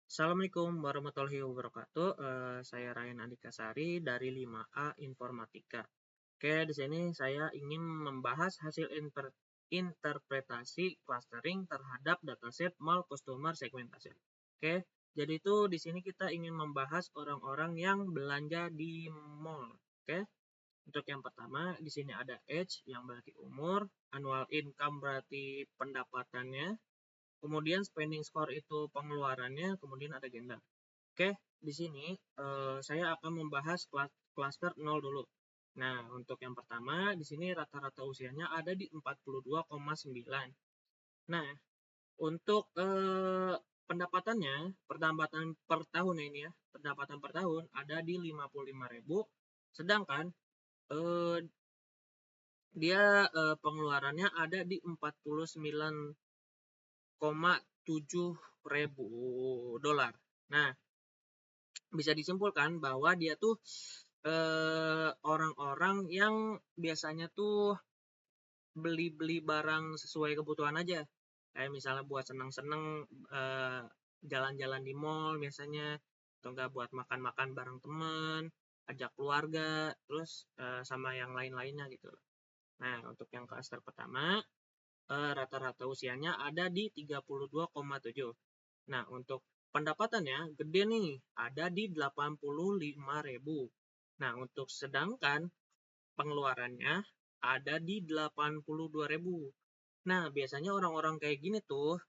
Assalamualaikum warahmatullahi wabarakatuh. Saya Ryan Andikasari dari 5A Informatika. Oke, di sini saya ingin membahas hasil interpretasi clustering terhadap dataset mall customer segmentation. Oke, jadi itu di sini kita ingin membahas orang-orang yang belanja di mall. Oke, untuk yang pertama di sini ada age yang berarti umur, annual income berarti pendapatannya, kemudian spending score itu pengeluarannya, kemudian ada gender. Oke, di sini saya akan membahas klaster 0 dulu. Nah, untuk yang pertama, di sini rata-rata usianya ada di 42,9. Nah, untuk pendapatan per tahun ini ya, pendapatan per tahun ada di 55.000, sedangkan eh, dia pengeluarannya ada di 49,7 ribu dolar. Nah, bisa disimpulkan bahwa dia tuh orang-orang yang biasanya tuh beli-beli barang sesuai kebutuhan aja. Kayak misalnya buat seneng-seneng jalan-jalan di mall biasanya, atau enggak buat makan-makan bareng temen, ajak keluarga, terus sama yang lain-lainnya gitu. Nah, untuk yang klaster pertama, rata-rata usianya ada di 32,7. Nah, untuk pendapatannya gede nih, ada di 85.000. Nah, untuk sedangkan pengeluarannya ada di 82.000. Nah, biasanya orang-orang kayak gini tuh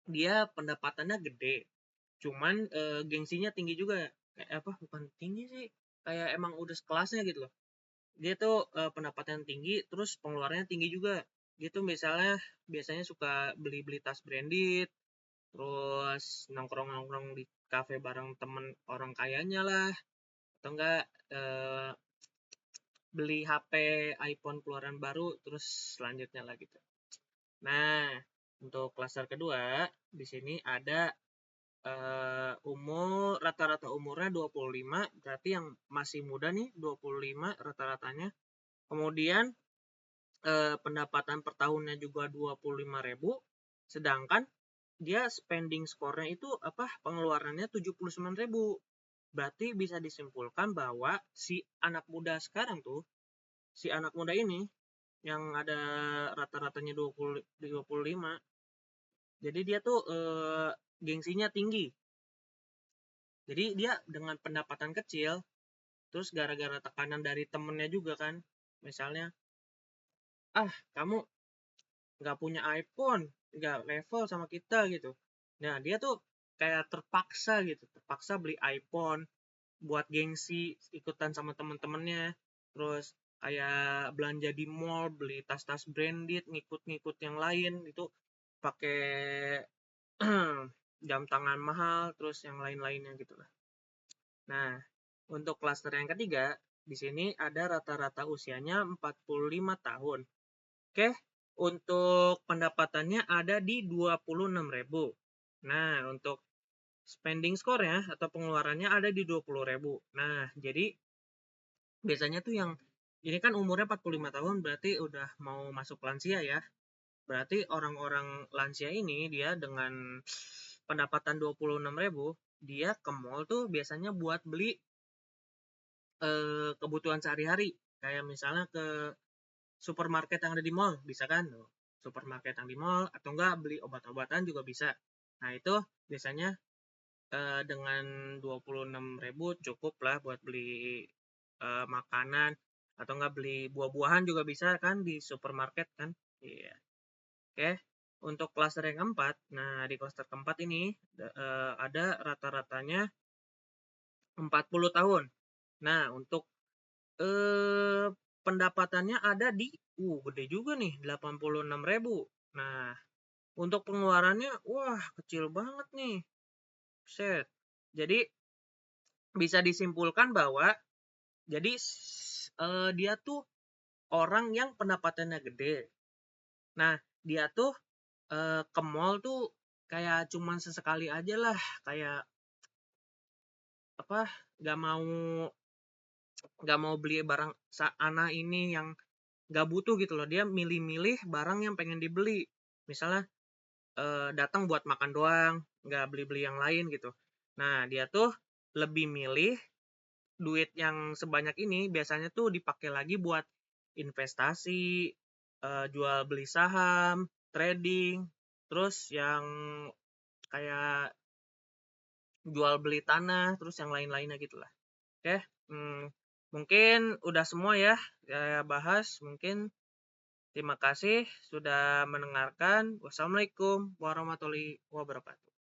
dia pendapatannya gede, cuman gengsinya tinggi juga. Kayak apa? Bukan tinggi sih, kayak emang udah sekelasnya gitu loh. Dia tuh pendapatan tinggi, terus pengeluarannya tinggi juga. Dia tuh biasanya suka beli-beli tas branded, terus nongkrong-nongkrong di kafe bareng temen orang kayanya lah, atau enggak beli HP iPhone keluaran baru, terus selanjutnya lah gitu. Nah, untuk klaster kedua, di sini ada rata-rata umurnya 25, berarti yang masih muda nih, 25 rata-ratanya. Kemudian pendapatan per tahunnya juga 25.000, sedangkan dia spending score-nya itu pengeluarannya 79.000. Berarti bisa disimpulkan bahwa si anak muda sekarang tuh, si anak muda ini yang ada rata-ratanya 25, jadi dia tuh gengsinya tinggi. Jadi dia dengan pendapatan kecil, terus gara-gara tekanan dari temennya juga kan, misalnya, kamu nggak punya iPhone, nggak level sama kita gitu. Nah, dia tuh kayak terpaksa beli iPhone buat gengsi, ikutan sama temen-temennya. Terus kayak belanja di mall, beli tas-tas branded, ngikut-ngikut yang lain, itu pakai jam tangan mahal, terus yang lain-lainnya gitu lah. Nah, untuk klaster yang ketiga, di sini ada rata-rata usianya 45 tahun. Oke, untuk pendapatannya ada di 26.000. Nah, untuk spending score-nya atau pengeluarannya ada di 20.000. Nah, jadi biasanya tuh yang ini kan umurnya 45 tahun, berarti udah mau masuk lansia ya. Berarti orang-orang lansia ini dia dengan pendapatan 26.000, dia ke mall tuh biasanya buat beli kebutuhan sehari-hari. Kayak misalnya ke supermarket yang ada di mall, bisa kan? Supermarket yang di mall, atau enggak beli obat-obatan juga bisa. Nah, itu biasanya dengan 26.000 cukup lah buat beli makanan, atau enggak beli buah-buahan juga bisa kan di supermarket kan. Iya. Oke. Untuk klaster yang keempat, nah di klaster keempat ini ada rata-ratanya 40 tahun. Nah, untuk pendapatannya ada di gede juga nih, 86.000. Nah, untuk pengeluarannya wah kecil banget nih. Set. Jadi bisa disimpulkan bahwa jadi dia tuh orang yang pendapatannya gede. Nah, dia tuh ke mall tuh kayak cuman sesekali aja lah, kayak nggak mau beli barang anak ini yang nggak butuh gitu loh. Dia milih-milih barang yang pengen dibeli. Misalnya datang buat makan doang, nggak beli-beli yang lain gitu. Nah, dia tuh lebih milih duit yang sebanyak ini biasanya tuh dipakai lagi buat investasi, jual beli saham, trading, terus yang kayak jual beli tanah, terus yang lain-lainnya gitulah. Oke, mungkin udah semua ya saya bahas. Mungkin terima kasih sudah mendengarkan. Wassalamualaikum warahmatullahi wabarakatuh.